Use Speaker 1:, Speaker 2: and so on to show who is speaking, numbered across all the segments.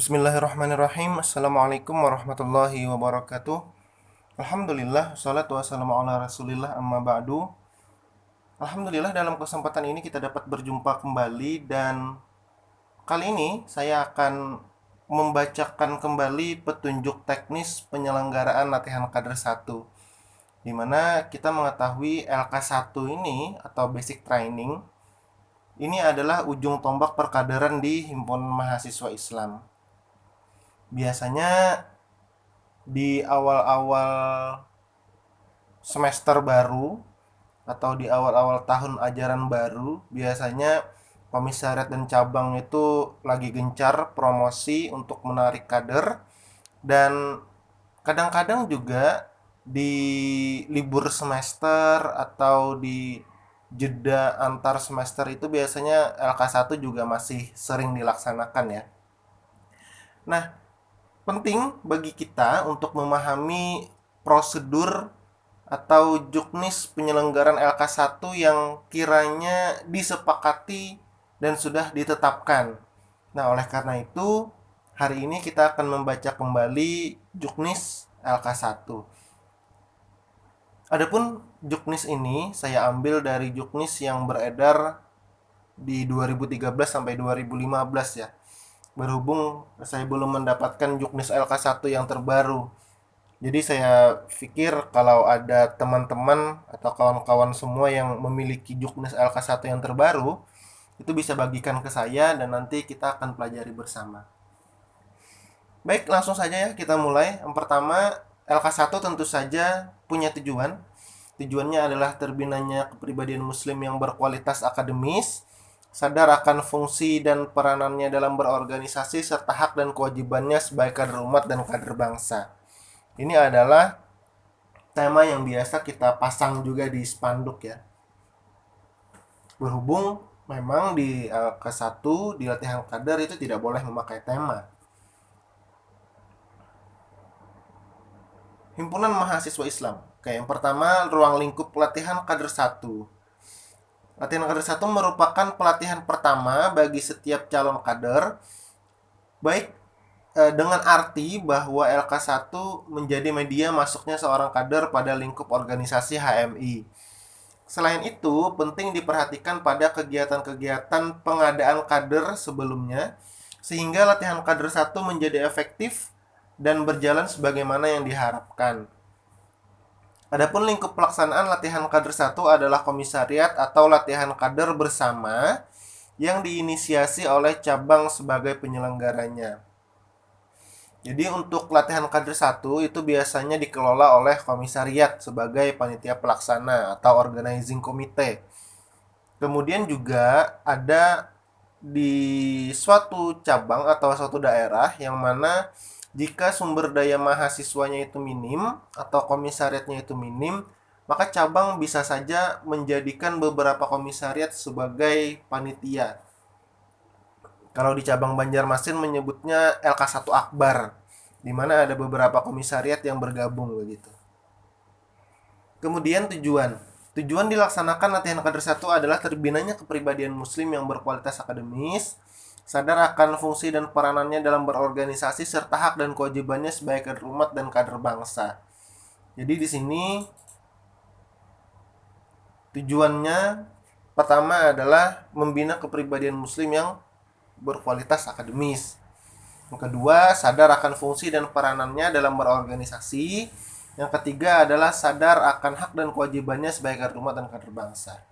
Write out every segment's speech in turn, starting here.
Speaker 1: Bismillahirrahmanirrahim. Assalamualaikum warahmatullahi wabarakatuh. Alhamdulillah, salatu wassalamu ala rasulillah amma ba'du. Alhamdulillah, dalam kesempatan ini kita dapat berjumpa kembali. Dan kali ini saya akan membacakan kembali petunjuk teknis penyelenggaraan latihan kader 1, di mana kita mengetahui LK1 ini atau basic training ini adalah ujung tombak perkaderan di Himpunan Mahasiswa Islam. Biasanya di awal-awal semester baru atau di awal-awal tahun ajaran baru, biasanya komisariat dan cabang itu lagi gencar promosi untuk menarik kader. Dan kadang-kadang juga di libur semester atau di jeda antar semester itu biasanya LK1 juga masih sering dilaksanakan ya. Nah, penting bagi kita untuk memahami prosedur atau juknis penyelenggaraan LK1 yang kiranya disepakati dan sudah ditetapkan. Nah, oleh karena itu, hari ini kita akan membaca kembali juknis LK1. Adapun juknis ini saya ambil dari juknis yang beredar di 2013 sampai 2015 ya. Berhubung saya belum mendapatkan juknis LK1 yang terbaru. Jadi saya pikir kalau ada teman-teman atau kawan-kawan semua yang memiliki juknis LK1 yang terbaru, itu bisa bagikan ke saya dan nanti kita akan pelajari bersama. Baik, langsung saja ya kita mulai. Yang pertama, LK1 tentu saja punya tujuan. Tujuannya adalah terbinanya kepribadian muslim yang berkualitas akademis, sadar akan fungsi dan peranannya dalam berorganisasi serta hak dan kewajibannya sebagai kader umat dan kader bangsa. Ini adalah tema yang biasa kita pasang juga di spanduk ya. Berhubung memang di LK1 di latihan kader itu tidak boleh memakai tema. Himpunan Mahasiswa Islam. Oke, yang pertama ruang lingkup pelatihan kader 1. Latihan kader 1 merupakan pelatihan pertama bagi setiap calon kader, baik dengan arti bahwa LK1 menjadi media masuknya seorang kader pada lingkup organisasi HMI. Selain itu, penting diperhatikan pada kegiatan-kegiatan pengadaan kader sebelumnya, sehingga latihan kader 1 menjadi efektif dan berjalan sebagaimana yang diharapkan. Adapun lingkup pelaksanaan latihan kader 1 adalah komisariat atau latihan kader bersama yang diinisiasi oleh cabang sebagai penyelenggaranya. Jadi untuk latihan kader 1 itu biasanya dikelola oleh komisariat sebagai panitia pelaksana atau organizing committee. Kemudian juga ada di suatu cabang atau suatu daerah yang mana jika sumber daya mahasiswanya itu minim atau komisariatnya itu minim, maka cabang bisa saja menjadikan beberapa komisariat sebagai panitia. Kalau di cabang Banjarmasin menyebutnya LK1 Akbar, di mana ada beberapa komisariat yang bergabung begitu. Kemudian tujuan. Tujuan dilaksanakan latihan kader 1 adalah terbinanya kepribadian muslim yang berkualitas akademis, sadar akan fungsi dan peranannya dalam berorganisasi serta hak dan kewajibannya sebagai kader umat dan kader bangsa. Jadi di sini tujuannya pertama adalah membina kepribadian muslim yang berkualitas akademis. Yang kedua, sadar akan fungsi dan peranannya dalam berorganisasi. Yang ketiga adalah sadar akan hak dan kewajibannya sebagai kader umat dan kader bangsa.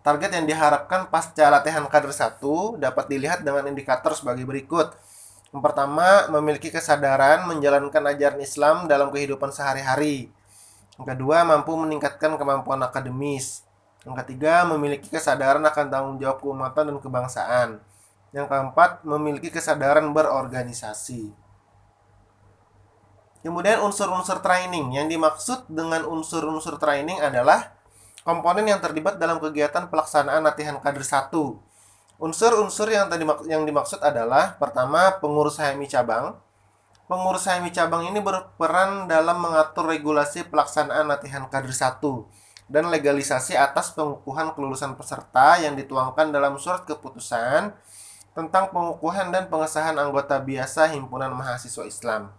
Speaker 1: Target yang diharapkan pasca latihan kader 1 dapat dilihat dengan indikator sebagai berikut. Yang pertama, memiliki kesadaran menjalankan ajaran Islam dalam kehidupan sehari-hari. Yang kedua, mampu meningkatkan kemampuan akademis. Yang ketiga, memiliki kesadaran akan tanggung jawab keumatan dan kebangsaan. Yang keempat, memiliki kesadaran berorganisasi. Kemudian unsur-unsur training. Yang dimaksud dengan unsur-unsur training adalah komponen yang terlibat dalam kegiatan pelaksanaan latihan kader 1. Unsur-unsur yang dimaksud adalah pertama, pengurus HMI cabang. Pengurus HMI cabang ini berperan dalam mengatur regulasi pelaksanaan latihan kader 1 dan legalisasi atas pengukuhan kelulusan peserta yang dituangkan dalam surat keputusan tentang pengukuhan dan pengesahan anggota biasa Himpunan Mahasiswa Islam.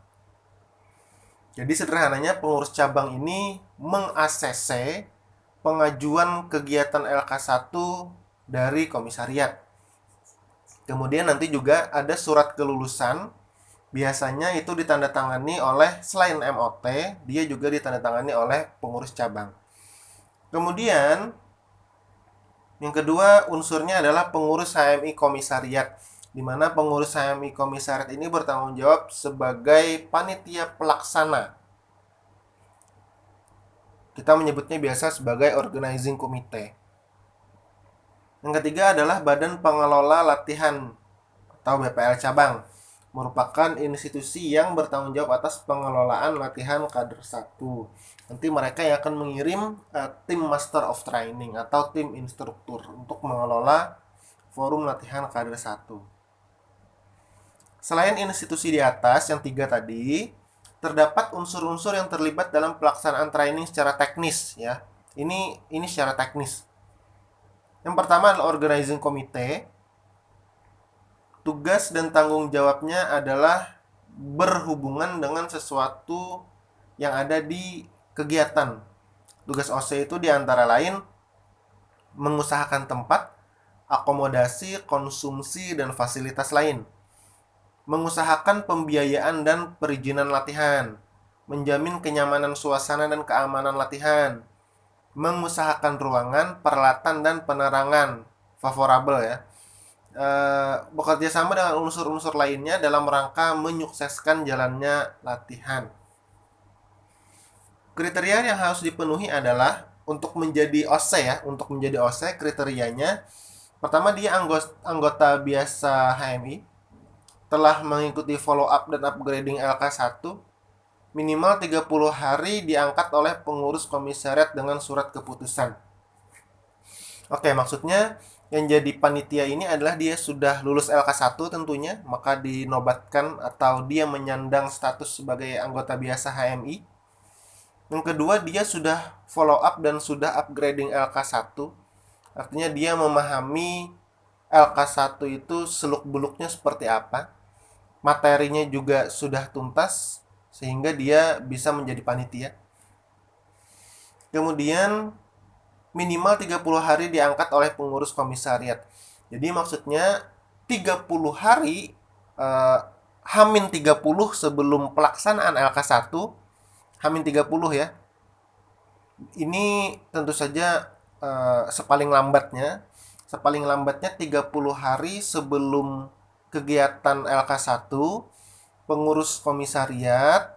Speaker 1: Jadi sederhananya pengurus cabang ini meng-ACC pengajuan kegiatan LK1 dari komisariat. Kemudian nanti juga ada surat kelulusan. Biasanya itu ditandatangani oleh, selain MOT, dia juga ditandatangani oleh pengurus cabang. Kemudian yang kedua unsurnya adalah pengurus HMI komisariat, di mana pengurus HMI komisariat ini bertanggung jawab sebagai panitia pelaksana. Kita menyebutnya biasa sebagai organizing committee. Yang ketiga adalah Badan Pengelola Latihan atau BPL cabang, merupakan institusi yang bertanggung jawab atas pengelolaan latihan kader 1. Nanti mereka yang akan mengirim tim Master of Training atau tim instruktur untuk mengelola forum latihan kader 1. Selain institusi di atas yang 3 tadi, terdapat unsur-unsur yang terlibat dalam pelaksanaan training secara teknis ya. Ini secara teknis. Yang pertama adalah organizing committee. Tugas dan tanggung jawabnya adalah berhubungan dengan sesuatu yang ada di kegiatan. Tugas OC itu diantara lain mengusahakan tempat, akomodasi, konsumsi, dan fasilitas lain. Mengusahakan pembiayaan dan perizinan latihan. Menjamin kenyamanan suasana dan keamanan latihan. Mengusahakan ruangan, peralatan, dan penerangan favorable ya. Bekerja sama dengan unsur-unsur lainnya dalam rangka menyukseskan jalannya latihan. Kriteria yang harus dipenuhi adalah untuk menjadi OC ya, untuk menjadi OC kriterianya pertama dia anggota biasa HMI, telah mengikuti follow up dan upgrading LK1, minimal 30 hari diangkat oleh pengurus komisariat dengan surat keputusan. Oke, maksudnya yang jadi panitia ini adalah dia sudah lulus LK1 tentunya, maka dinobatkan atau dia menyandang status sebagai anggota biasa HMI. Yang kedua, dia sudah follow up dan sudah upgrading LK1. Artinya dia memahami LK1 itu seluk-beluknya seperti apa. Materinya juga sudah tuntas sehingga dia bisa menjadi panitia. Kemudian minimal 30 hari diangkat oleh pengurus komisariat. Jadi maksudnya 30 hari Hamin 30 sebelum pelaksanaan LK1, Hamin 30 ya. Ini tentu saja sepaling lambatnya 30 hari sebelum kegiatan LK1, pengurus komisariat,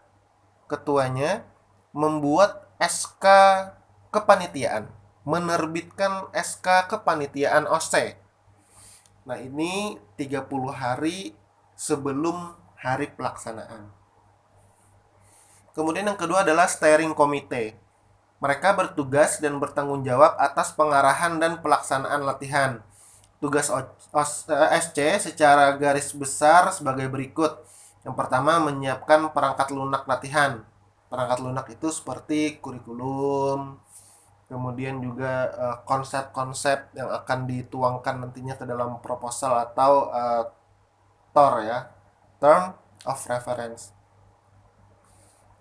Speaker 1: ketuanya membuat SK kepanitiaan, menerbitkan SK kepanitiaan OC. Nah, ini 30 hari sebelum hari pelaksanaan. Kemudian yang kedua adalah steering committee. Mereka bertugas dan bertanggung jawab atas pengarahan dan pelaksanaan latihan. Tugas SC secara garis besar sebagai berikut. Yang pertama, menyiapkan perangkat lunak latihan. Perangkat lunak itu seperti kurikulum, kemudian juga konsep-konsep yang akan dituangkan nantinya ke dalam proposal atau TOR ya, Term of Reference.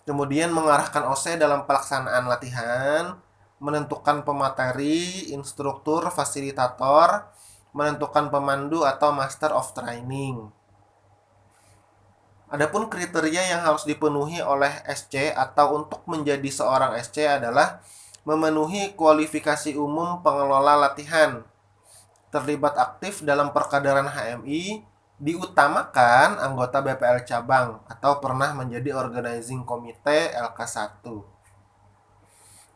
Speaker 1: Kemudian mengarahkan OC dalam pelaksanaan latihan, menentukan pemateri, instruktur, fasilitator, menentukan pemandu atau Master of Training. Adapun kriteria yang harus dipenuhi oleh SC atau untuk menjadi seorang SC adalah memenuhi kualifikasi umum pengelola latihan, terlibat aktif dalam perkaderan HMI, diutamakan anggota BPL cabang atau pernah menjadi organizing committee LK1.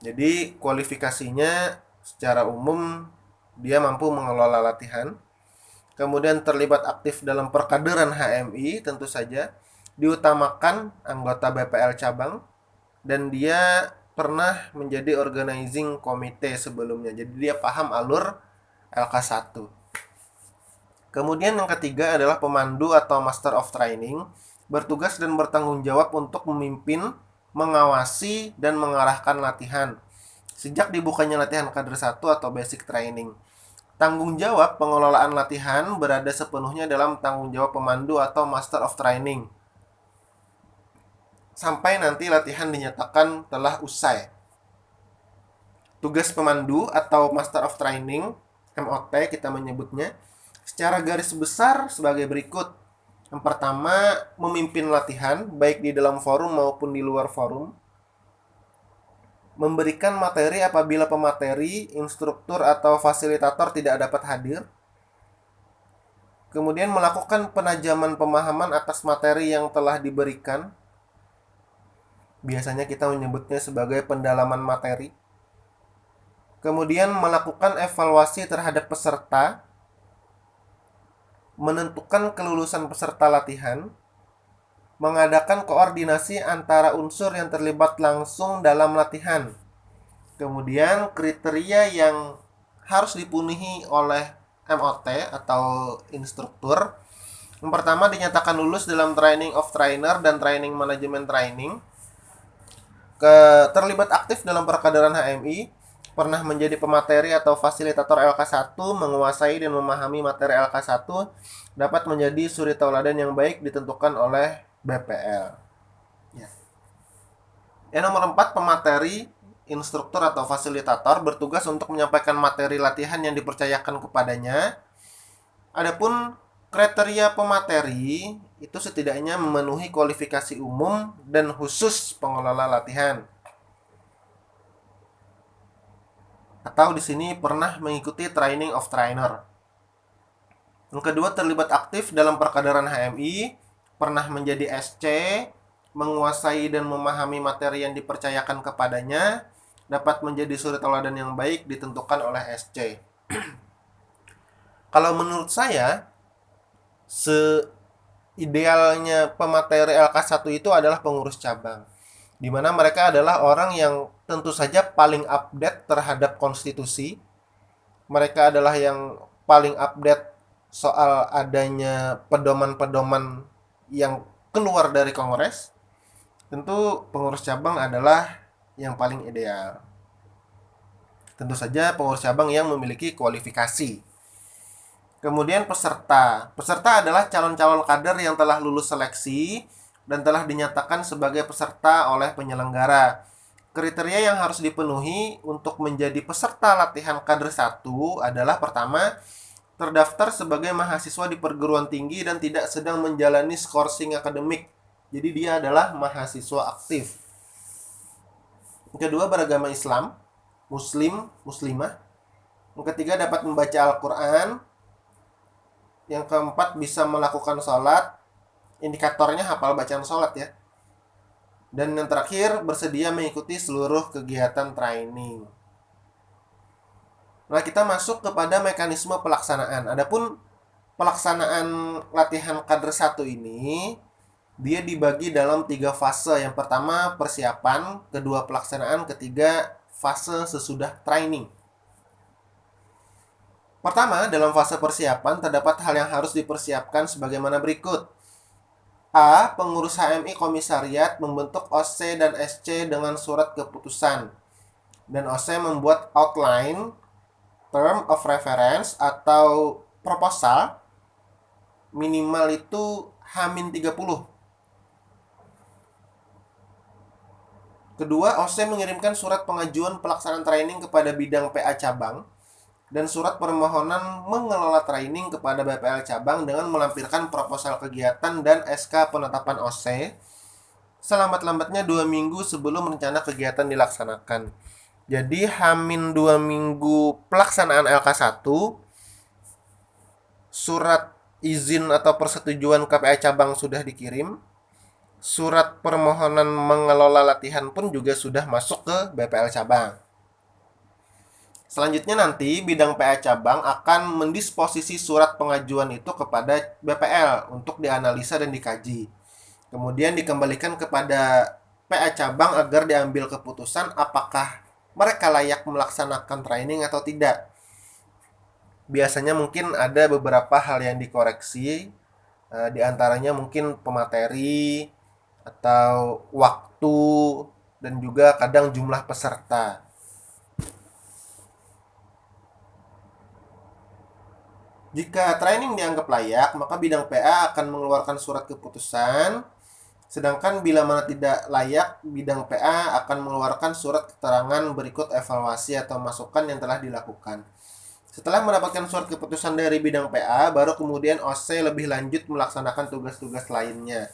Speaker 1: Jadi kualifikasinya secara umum dia mampu mengelola latihan, kemudian terlibat aktif dalam perkaderan HMI tentu saja, diutamakan anggota BPL cabang, dan dia pernah menjadi organizing committee sebelumnya. Jadi dia paham alur LK1. Kemudian yang ketiga adalah pemandu atau Master of Training, bertugas dan bertanggung jawab untuk memimpin, mengawasi, dan mengarahkan latihan sejak dibukanya latihan kader 1 atau basic training Tanggung jawab pengelolaan latihan berada sepenuhnya dalam tanggung jawab pemandu atau Master of Training sampai nanti latihan dinyatakan telah usai. Tugas pemandu atau Master of Training, MOT kita menyebutnya, secara garis besar sebagai berikut. Yang pertama, memimpin latihan, baik di dalam forum maupun di luar forum. Memberikan materi apabila pemateri, instruktur, atau fasilitator tidak dapat hadir. Kemudian melakukan penajaman pemahaman atas materi yang telah diberikan. Biasanya kita menyebutnya sebagai pendalaman materi. Kemudian melakukan evaluasi terhadap peserta, menentukan kelulusan peserta latihan, mengadakan koordinasi antara unsur yang terlibat langsung dalam latihan. Kemudian kriteria yang harus dipenuhi oleh MOT atau instruktur. Yang pertama, dinyatakan lulus dalam Training of Trainer dan Training Management Training. Terlibat aktif dalam perkaderan HMI, pernah menjadi pemateri atau fasilitator LK1, menguasai dan memahami materi LK1, dapat menjadi suri tauladan yang baik ditentukan oleh BPL. Ya. Yang nomor 4, pemateri, instruktur atau fasilitator bertugas untuk menyampaikan materi latihan yang dipercayakan kepadanya. Adapun kriteria pemateri itu setidaknya memenuhi kualifikasi umum dan khusus pengelola latihan. Atau di sini pernah mengikuti Training of Trainer. Yang kedua, terlibat aktif dalam perkaderan HMI, pernah menjadi SC, menguasai dan memahami materi yang dipercayakan kepadanya, dapat menjadi suri tauladan yang baik ditentukan oleh SC. Kalau menurut saya, idealnya pemateri LK1 itu adalah pengurus cabang, di mana mereka adalah orang yang tentu saja paling update terhadap konstitusi. Mereka adalah yang paling update soal adanya pedoman-pedoman yang keluar dari Kongres. Tentu pengurus cabang adalah yang paling ideal. Tentu saja pengurus cabang yang memiliki kualifikasi. Kemudian peserta. Peserta adalah calon-calon kader yang telah lulus seleksi dan telah dinyatakan sebagai peserta oleh penyelenggara. Kriteria yang harus dipenuhi untuk menjadi peserta latihan kader 1 adalah pertama, terdaftar sebagai mahasiswa di perguruan tinggi dan tidak sedang menjalani skorsing akademik. Jadi dia adalah mahasiswa aktif. Yang kedua, beragama Islam, muslim, muslimah. Yang ketiga, dapat membaca Al-Quran. Yang keempat, bisa melakukan sholat. Indikatornya hafal bacaan sholat ya. Dan yang terakhir, bersedia mengikuti seluruh kegiatan training. Nah, kita masuk kepada mekanisme pelaksanaan. Adapun pelaksanaan latihan kader 1 ini, dia dibagi dalam 3 fase. Yang pertama, persiapan. Kedua, pelaksanaan. Ketiga, fase sesudah training. Pertama, dalam fase persiapan terdapat hal yang harus dipersiapkan sebagaimana berikut. A. Pengurus HMI komisariat membentuk OC dan SC dengan surat keputusan. Dan OC membuat outline, term of reference atau proposal, minimal itu H-30. Kedua, OC mengirimkan surat pengajuan pelaksanaan training kepada bidang PA cabang dan surat permohonan mengelola training kepada BPL cabang dengan melampirkan proposal kegiatan dan SK penetapan OC selambat-lambatnya 2 minggu sebelum rencana kegiatan dilaksanakan. Jadi H-2 minggu pelaksanaan LK1, surat izin atau persetujuan KPA cabang sudah dikirim, surat permohonan mengelola latihan pun juga sudah masuk ke BPL cabang. Selanjutnya nanti bidang PA cabang akan mendisposisi surat pengajuan itu kepada BPL untuk dianalisa dan dikaji. Kemudian dikembalikan kepada PA cabang agar diambil keputusan apakah mereka layak melaksanakan training atau tidak. Biasanya mungkin ada beberapa hal yang dikoreksi, di antaranya mungkin pemateri atau waktu dan juga kadang jumlah peserta. Jika training dianggap layak, maka bidang PA akan mengeluarkan surat keputusan. Sedangkan bila mana tidak layak, bidang PA akan mengeluarkan surat keterangan berikut evaluasi atau masukan yang telah dilakukan. Setelah mendapatkan surat keputusan dari bidang PA, baru kemudian OC lebih lanjut melaksanakan tugas-tugas lainnya.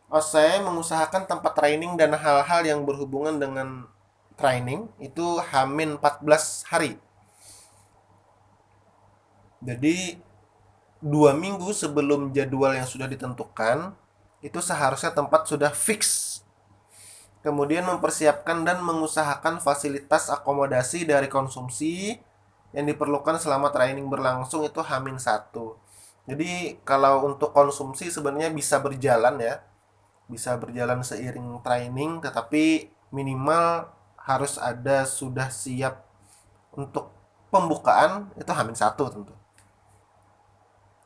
Speaker 1: OC mengusahakan tempat training dan hal-hal yang berhubungan dengan training itu H-14 hari. Jadi 2 minggu sebelum jadwal yang sudah ditentukan, itu seharusnya tempat sudah fix. Kemudian mempersiapkan dan mengusahakan fasilitas akomodasi dari konsumsi yang diperlukan selama training berlangsung itu H-1. Jadi kalau untuk konsumsi sebenarnya bisa berjalan ya. Bisa berjalan seiring training, tetapi minimal harus ada sudah siap untuk pembukaan itu H-1 tentu.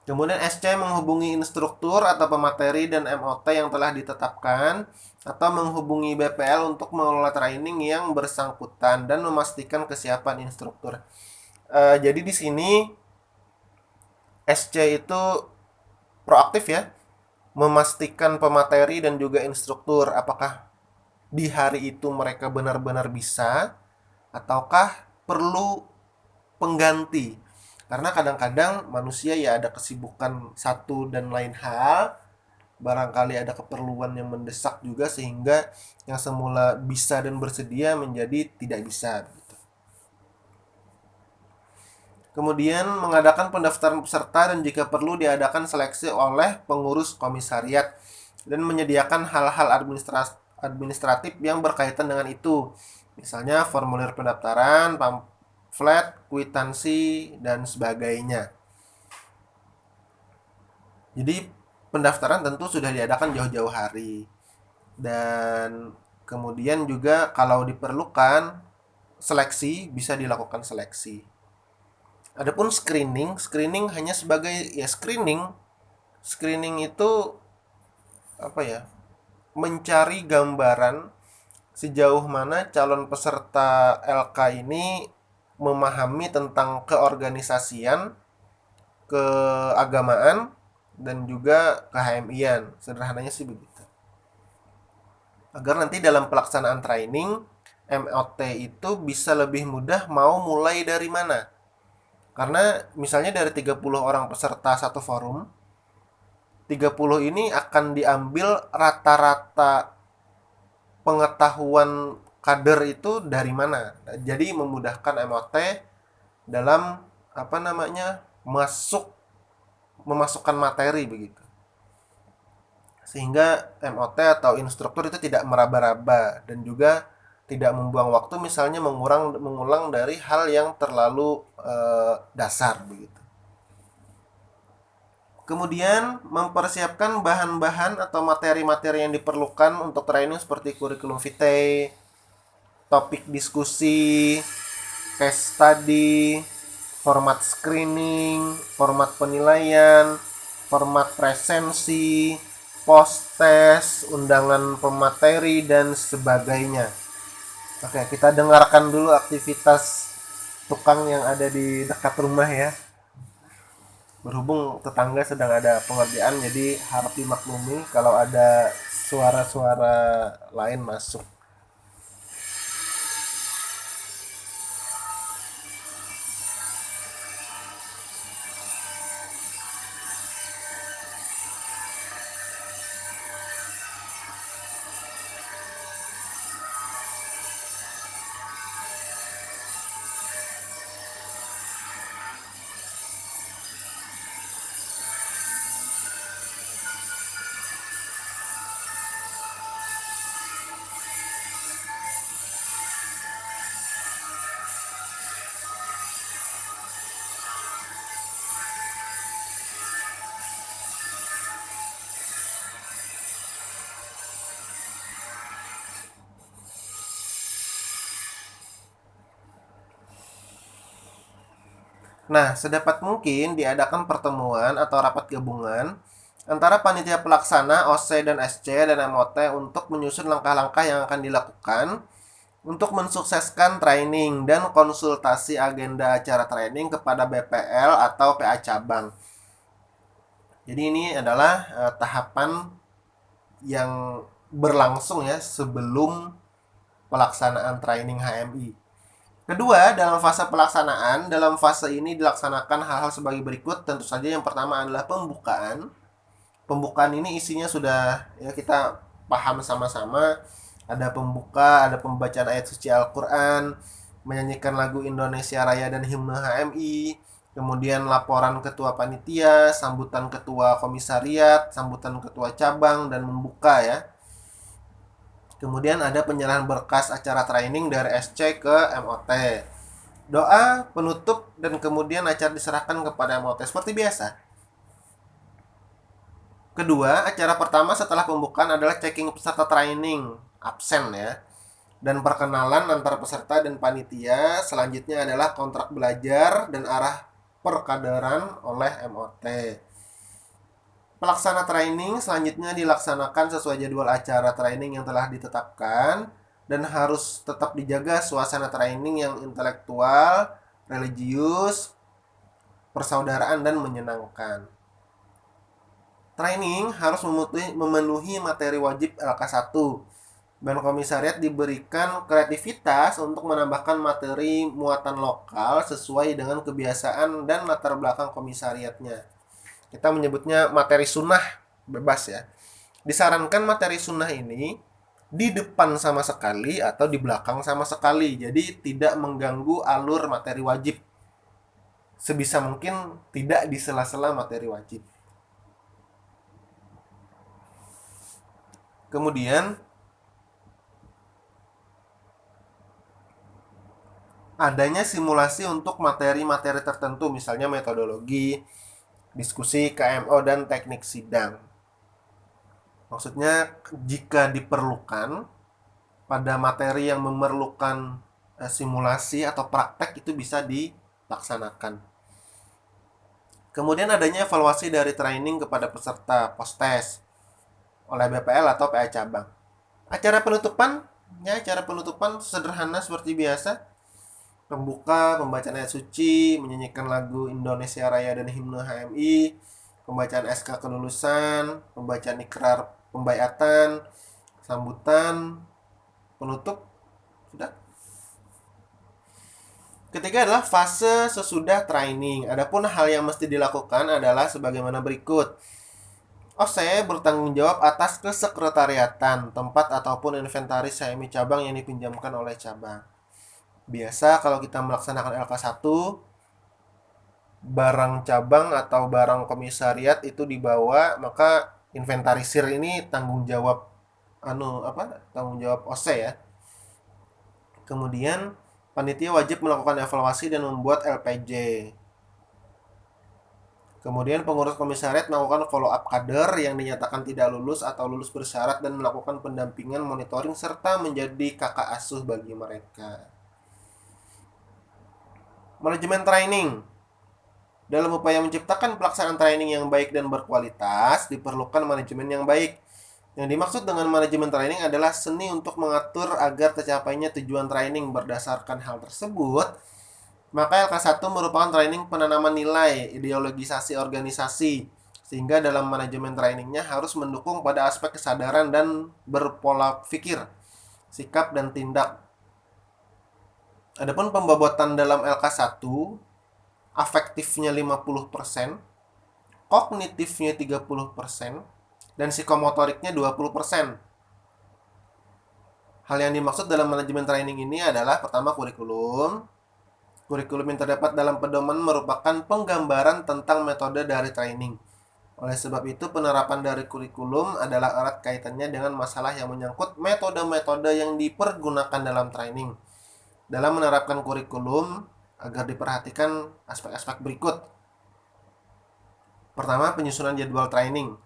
Speaker 1: Kemudian SC menghubungi instruktur atau pemateri dan MOT yang telah ditetapkan atau menghubungi BPL untuk mengelola training yang bersangkutan dan memastikan kesiapan instruktur. Jadi di sini SC itu proaktif ya, memastikan pemateri dan juga instruktur apakah di hari itu mereka benar-benar bisa ataukah perlu pengganti. Karena kadang-kadang manusia ya ada kesibukan satu dan lain hal, barangkali ada keperluan yang mendesak juga sehingga yang semula bisa dan bersedia menjadi tidak bisa. Kemudian mengadakan pendaftaran peserta dan jika perlu diadakan seleksi oleh pengurus komisariat dan menyediakan hal-hal administratif yang berkaitan dengan itu. Misalnya formulir pendaftaran, pamflet, kwitansi, dan sebagainya. Jadi pendaftaran tentu sudah diadakan jauh-jauh hari. Dan kemudian juga kalau diperlukan seleksi, bisa dilakukan seleksi. Adapun screening hanya sebagai ya screening. Screening itu apa ya? Mencari gambaran sejauh mana calon peserta LK ini memahami tentang keorganisasian, keagamaan, dan juga ke-HMI-an. Sederhananya sih begitu. Agar nanti dalam pelaksanaan training, MOT itu bisa lebih mudah mau mulai dari mana. Karena misalnya dari 30 orang peserta satu forum, 30 ini akan diambil rata-rata pengetahuan kader itu dari mana. Jadi memudahkan MOT dalam memasukkan materi begitu. Sehingga MOT atau instruktur itu tidak meraba-raba dan juga tidak membuang waktu misalnya mengulang dari hal yang terlalu dasar begitu. Kemudian mempersiapkan bahan-bahan atau materi-materi yang diperlukan untuk training seperti kurikulum vitae, topik diskusi, case study, format screening, format penilaian, format presensi, post test, undangan pemateri, dan sebagainya. Oke, kita dengarkan dulu aktivitas tukang yang ada di dekat rumah ya. Berhubung tetangga sedang ada pengerjaan, jadi harap dimaklumi kalau ada suara-suara lain masuk. Nah, sedapat mungkin diadakan pertemuan atau rapat gabungan antara panitia pelaksana OC dan SC dan MOT untuk menyusun langkah-langkah yang akan dilakukan untuk mensukseskan training dan konsultasi agenda acara training kepada BPL atau PA cabang. Jadi ini adalah tahapan yang berlangsung ya sebelum pelaksanaan training HMI. Kedua, dalam fase pelaksanaan, dalam fase ini dilaksanakan hal-hal sebagai berikut. Tentu saja yang pertama adalah pembukaan. Pembukaan ini isinya sudah ya kita paham sama-sama. Ada pembuka, ada pembacaan ayat suci Al-Quran, menyanyikan lagu Indonesia Raya dan himne HMI, kemudian laporan ketua panitia, sambutan ketua komisariat, sambutan ketua cabang, dan membuka ya. Kemudian ada penyerahan berkas acara training dari SC ke MOT. Doa, penutup, dan kemudian acara diserahkan kepada MOT seperti biasa. Kedua, acara pertama setelah pembukaan adalah checking peserta training, absen ya. Dan perkenalan antara peserta dan panitia. Selanjutnya adalah kontrak belajar dan arah perkaderan oleh MOT. Pelaksana training selanjutnya dilaksanakan sesuai jadwal acara training yang telah ditetapkan dan harus tetap dijaga suasana training yang intelektual, religius, persaudaraan, dan menyenangkan. Training harus memenuhi materi wajib LK1 dan komisariat diberikan kreativitas untuk menambahkan materi muatan lokal sesuai dengan kebiasaan dan latar belakang komisariatnya. Kita menyebutnya materi sunnah bebas ya. Disarankan materi sunnah ini di depan sama sekali atau di belakang sama sekali. Jadi tidak mengganggu alur materi wajib. Sebisa mungkin tidak di sela-sela materi wajib. Kemudian adanya simulasi untuk materi-materi tertentu, misalnya metodologi, diskusi, KMO, dan teknik sidang. Maksudnya jika diperlukan pada materi yang memerlukan simulasi atau praktek itu bisa dilaksanakan. Kemudian adanya evaluasi dari training kepada peserta post-test oleh BPL atau PA cabang. Acara penutupan sederhana seperti biasa. Pembuka, pembacaan ayat suci, menyanyikan lagu Indonesia Raya dan himne HMI, pembacaan SK kelulusan, pembacaan ikrar pembaiatan, sambutan, penutup, sudah. Ketiga adalah fase sesudah training. Adapun hal yang mesti dilakukan adalah sebagaimana berikut. OSE bertanggung jawab atas kesekretariatan, tempat ataupun inventaris HMI cabang yang dipinjamkan oleh cabang. Biasa kalau kita melaksanakan LK1, barang cabang atau barang komisariat itu dibawa, maka inventarisir ini tanggung jawab tanggung jawab OSE ya. Kemudian panitia wajib melakukan evaluasi dan membuat LPJ. Kemudian pengurus komisariat melakukan follow up kader yang dinyatakan tidak lulus atau lulus bersyarat dan melakukan pendampingan, monitoring, serta menjadi kakak asuh bagi mereka. Manajemen training. Dalam upaya menciptakan pelaksanaan training yang baik dan berkualitas, diperlukan manajemen yang baik. Yang dimaksud dengan manajemen training adalah seni untuk mengatur agar tercapainya tujuan training. Berdasarkan hal tersebut, maka LK1 merupakan training penanaman nilai, ideologisasi organisasi, sehingga dalam manajemen trainingnya harus mendukung pada aspek kesadaran dan berpola pikir, sikap, dan tindak. Adapun pembobotan dalam LK1, afektifnya 50%, kognitifnya 30%, dan psikomotoriknya 20%. Hal yang dimaksud dalam manajemen training ini adalah pertama kurikulum. Kurikulum yang terdapat dalam pedoman merupakan penggambaran tentang metode dari training. Oleh sebab itu, penerapan dari kurikulum adalah erat kaitannya dengan masalah yang menyangkut metode-metode yang dipergunakan dalam training. Dalam menerapkan kurikulum, agar diperhatikan aspek-aspek berikut. Pertama, penyusunan jadwal training.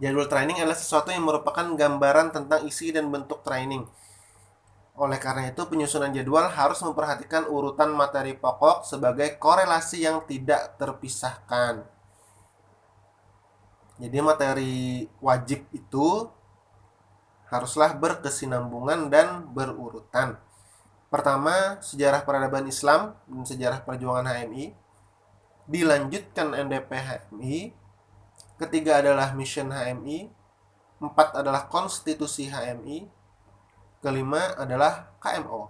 Speaker 1: Jadwal training adalah sesuatu yang merupakan gambaran tentang isi dan bentuk training. Oleh karena itu, penyusunan jadwal harus memperhatikan urutan materi pokok sebagai korelasi yang tidak terpisahkan. Jadi materi wajib itu haruslah berkesinambungan dan berurutan. Pertama, sejarah peradaban Islam dan sejarah perjuangan HMI. Dilanjutkan NDP HMI. Ketiga adalah mission HMI. 4 adalah konstitusi HMI. Kelima adalah KMO.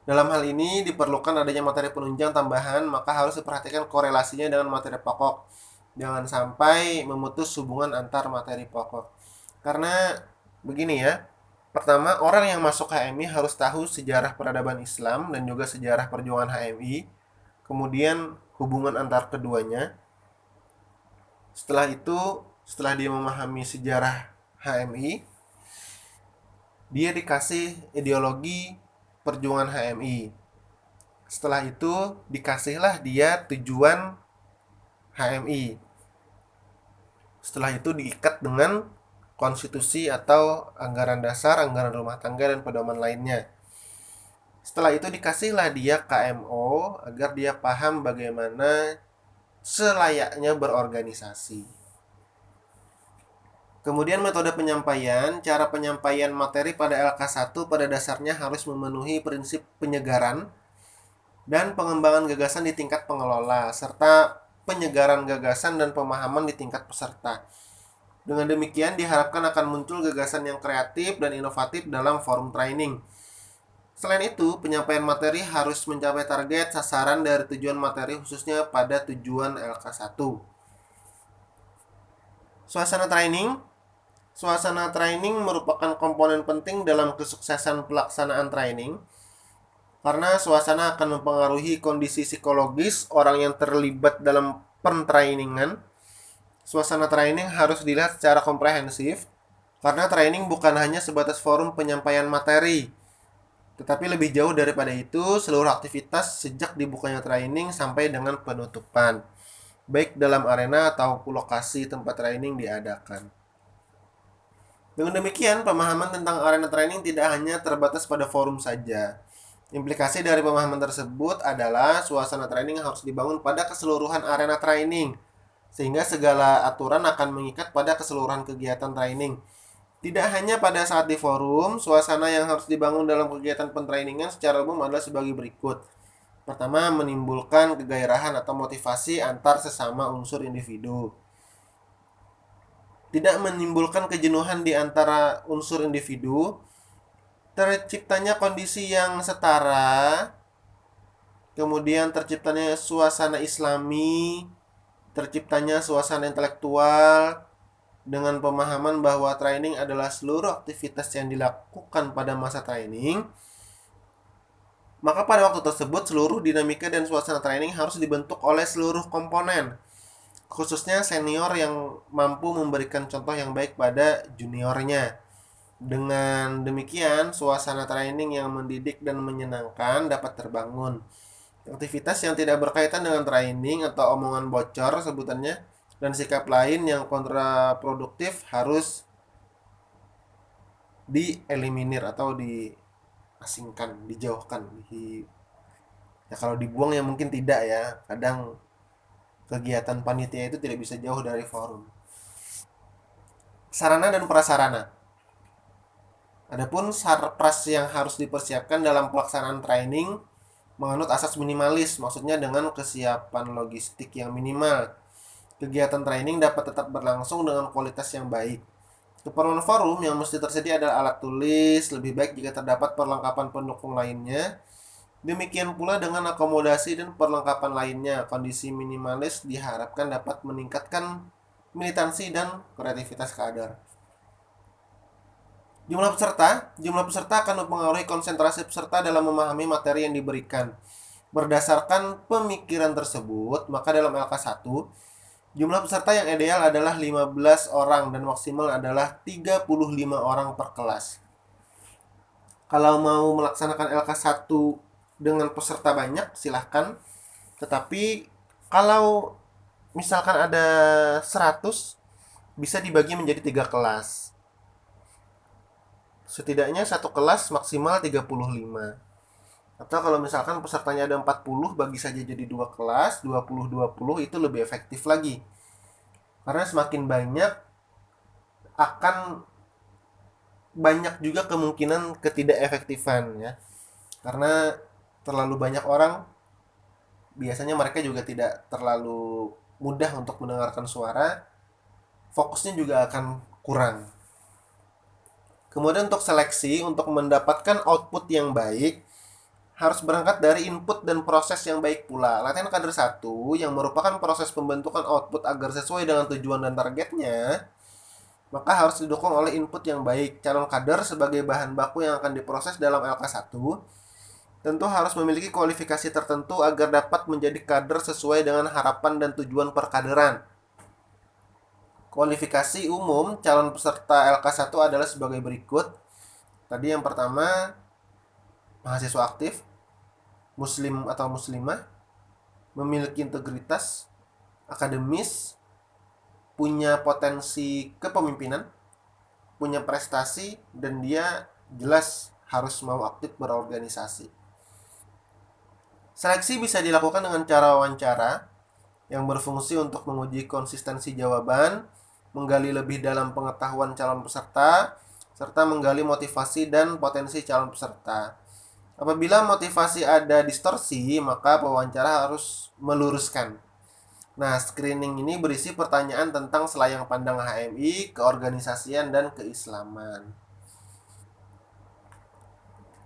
Speaker 1: Dalam hal ini diperlukan adanya materi penunjang tambahan, maka harus diperhatikan korelasinya dengan materi pokok. Jangan sampai memutus hubungan antar materi pokok. Karena begini ya, pertama, orang yang masuk HMI harus tahu sejarah peradaban Islam dan juga sejarah perjuangan HMI. Kemudian hubungan antar keduanya. Setelah itu, setelah dia memahami sejarah HMI, dia dikasih ideologi perjuangan HMI. Setelah itu, dikasihlah dia tujuan HMI. Setelah itu diikat dengan konstitusi atau anggaran dasar, anggaran rumah tangga, dan pedoman lainnya. Setelah itu dikasihlah dia KMO agar dia paham bagaimana selayaknya berorganisasi. Kemudian metode penyampaian, cara penyampaian materi pada LK1 pada dasarnya harus memenuhi prinsip penyegaran dan pengembangan gagasan di tingkat pengelola, serta penyegaran gagasan dan pemahaman di tingkat peserta. Dengan demikian diharapkan akan muncul gagasan yang kreatif dan inovatif dalam forum training. Selain itu, penyampaian materi harus mencapai target sasaran dari tujuan materi khususnya pada tujuan LK1. Suasana training. Suasana training merupakan komponen penting dalam kesuksesan pelaksanaan training karena suasana akan mempengaruhi kondisi psikologis orang yang terlibat dalam pentrainingan. Suasana training harus dilihat secara komprehensif karena training bukan hanya sebatas forum penyampaian materi, tetapi lebih jauh daripada itu, seluruh aktivitas sejak dibukanya training sampai dengan penutupan, baik dalam arena atau lokasi tempat training diadakan. Dengan demikian, pemahaman tentang arena training tidak hanya terbatas pada forum saja. Implikasi dari pemahaman tersebut adalah suasana training harus dibangun pada keseluruhan arena training, sehingga segala aturan akan mengikat pada keseluruhan kegiatan training. Tidak hanya pada saat di forum, suasana yang harus dibangun dalam kegiatan pentrainingan secara umum adalah sebagai berikut. Pertama, menimbulkan kegairahan atau motivasi antar sesama unsur individu. Tidak menimbulkan kejenuhan di antara unsur individu. Terciptanya kondisi yang setara. Kemudian terciptanya suasana islami. Terciptanya suasana intelektual dengan pemahaman bahwa training adalah seluruh aktivitas yang dilakukan pada masa training. Maka pada waktu tersebut seluruh dinamika dan suasana training harus dibentuk oleh seluruh komponen, khususnya senior yang mampu memberikan contoh yang baik pada juniornya. Dengan demikian, suasana training yang mendidik dan menyenangkan dapat terbangun. Aktivitas yang tidak berkaitan dengan training atau omongan bocor sebutannya dan sikap lain yang kontraproduktif harus dieliminir atau diasingkan, dijauhkan. Ya kalau dibuang ya mungkin tidak ya. Kadang kegiatan panitia itu tidak bisa jauh dari forum. Sarana dan prasarana. Adapun sarpras yang harus dipersiapkan dalam pelaksanaan training menganut asas minimalis, maksudnya dengan kesiapan logistik yang minimal. Kegiatan training dapat tetap berlangsung dengan kualitas yang baik. Keperluan forum yang mesti tersedia adalah alat tulis, lebih baik jika terdapat perlengkapan pendukung lainnya. Demikian pula dengan akomodasi dan perlengkapan lainnya. Kondisi minimalis diharapkan dapat meningkatkan militansi dan kreativitas kader. Jumlah peserta akan mempengaruhi konsentrasi peserta dalam memahami materi yang diberikan. Berdasarkan pemikiran tersebut, maka dalam LK1, jumlah peserta yang ideal adalah 15 orang dan maksimal adalah 35 orang per kelas. Kalau mau melaksanakan LK1 dengan peserta banyak, silahkan. Tetapi kalau misalkan ada 100, bisa dibagi menjadi 3 kelas. Setidaknya satu kelas maksimal 35. Atau kalau misalkan pesertanya ada 40, bagi saja jadi 2 kelas, 20-20 itu lebih efektif lagi. Karena semakin banyak akan banyak juga kemungkinan ketidakefektifan ya. Karena terlalu banyak orang, biasanya mereka juga tidak terlalu mudah untuk mendengarkan suara, fokusnya juga akan kurang. Kemudian untuk seleksi, untuk mendapatkan output yang baik, harus berangkat dari input dan proses yang baik pula. Latihan kader 1 yang merupakan proses pembentukan output agar sesuai dengan tujuan dan targetnya, maka harus didukung oleh input yang baik. Calon kader sebagai bahan baku yang akan diproses dalam LK1 tentu harus memiliki kualifikasi tertentu agar dapat menjadi kader sesuai dengan harapan dan tujuan perkaderan. Kualifikasi umum calon peserta LK1 adalah sebagai berikut. Tadi yang pertama, mahasiswa aktif, muslim atau muslimah, memiliki integritas, akademis, punya potensi kepemimpinan, punya prestasi, dan dia jelas harus mau aktif berorganisasi. Seleksi bisa dilakukan dengan cara wawancara yang berfungsi untuk menguji konsistensi jawaban, menggali lebih dalam pengetahuan calon peserta, serta menggali motivasi dan potensi calon peserta. Apabila motivasi ada distorsi, maka pewawancara harus meluruskan. Nah, screening ini berisi pertanyaan tentang selayang pandang HMI, keorganisasian, dan keislaman.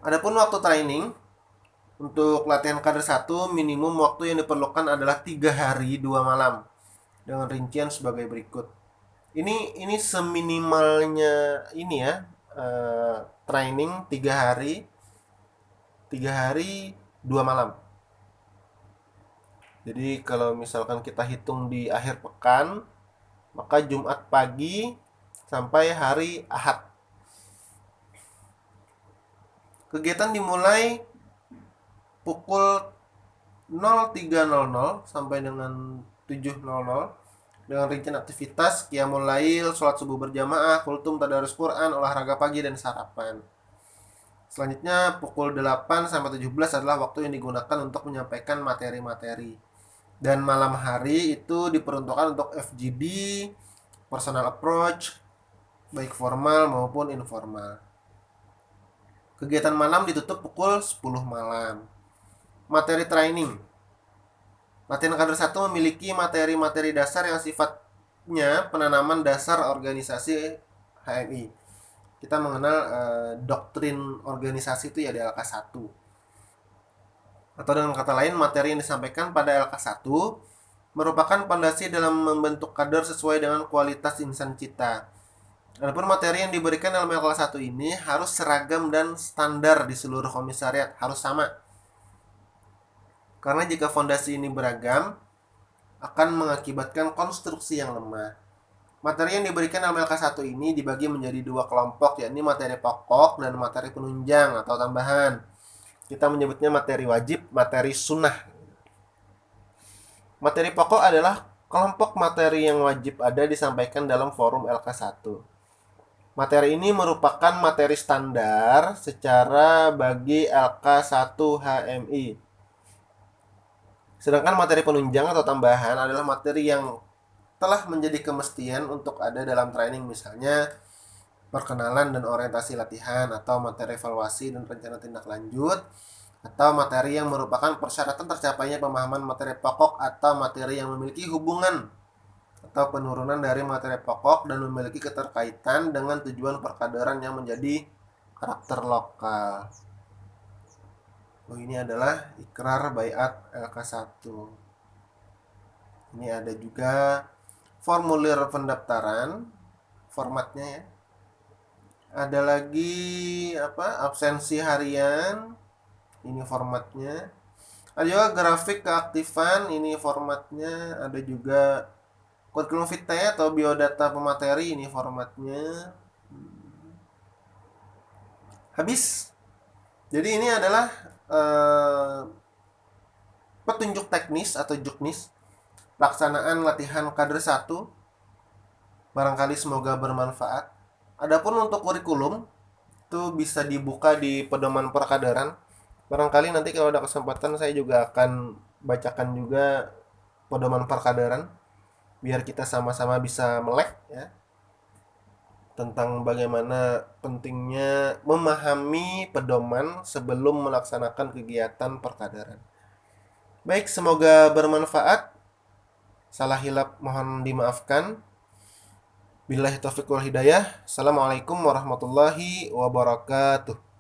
Speaker 1: Adapun waktu training, untuk latihan kader 1, minimum waktu yang diperlukan adalah 3 hari 2 malam dengan rincian sebagai berikut. Ini seminimalnya ini ya, training 3 hari 2 malam. Jadi kalau misalkan kita hitung di akhir pekan, maka Jumat pagi sampai hari Ahad. Kegiatan dimulai pukul 03.00 sampai dengan 7.00 dengan rincian aktivitas qiyamul lail, sholat subuh berjamaah, kultum, tadarus Quran, olahraga pagi, dan sarapan. Selanjutnya pukul 8 sampai 17 adalah waktu yang digunakan untuk menyampaikan materi-materi. Dan malam hari itu diperuntukkan untuk FGD, personal approach, baik formal maupun informal. Kegiatan malam ditutup pukul 10 malam. Materi training. Latihan kader 1 memiliki materi-materi dasar yang sifatnya penanaman dasar organisasi HMI. Kita mengenal doktrin organisasi itu ya di LK1. Atau dengan kata lain, materi yang disampaikan pada LK1 merupakan pondasi dalam membentuk kader sesuai dengan kualitas insan cita. Adapun materi yang diberikan dalam LK1 ini harus seragam dan standar di seluruh komisariat, harus sama. Karena jika fondasi ini beragam, akan mengakibatkan konstruksi yang lemah. Materi yang diberikan dalam LK1 ini dibagi menjadi 2 kelompok, yakni materi pokok dan materi penunjang atau tambahan. Kita menyebutnya materi wajib, materi sunnah. Materi pokok adalah kelompok materi yang wajib ada disampaikan dalam forum LK1. Materi ini merupakan materi standar secara bagi LK1 HMI. Sedangkan materi penunjang atau tambahan adalah materi yang telah menjadi kemestian untuk ada dalam training, misalnya perkenalan dan orientasi latihan, atau materi evaluasi dan rencana tindak lanjut, atau materi yang merupakan persyaratan tercapainya pemahaman materi pokok, atau materi yang memiliki hubungan atau penurunan dari materi pokok dan memiliki keterkaitan dengan tujuan perkaderan yang menjadi karakter lokal. Ini adalah ikrar baiat LK1. Ini ada juga formulir pendaftaran, formatnya ya. Ada lagi absensi harian, ini formatnya. Ada juga grafik keaktifan, ini formatnya. Ada juga kurikulum vitae atau biodata pemateri, ini formatnya. Habis. Jadi ini adalah petunjuk teknis atau juknis pelaksanaan latihan kader 1. Barangkali semoga bermanfaat. Adapun untuk kurikulum itu bisa dibuka di pedoman perkaderan. Barangkali nanti kalau ada kesempatan saya juga akan bacakan juga pedoman perkaderan biar kita sama-sama bisa melek ya. tentang bagaimana pentingnya memahami pedoman sebelum melaksanakan kegiatan perkadaran. Baik, semoga bermanfaat. Salah hilap mohon dimaafkan. Billahi taufiq wal hidayah. Assalamualaikum warahmatullahi wabarakatuh.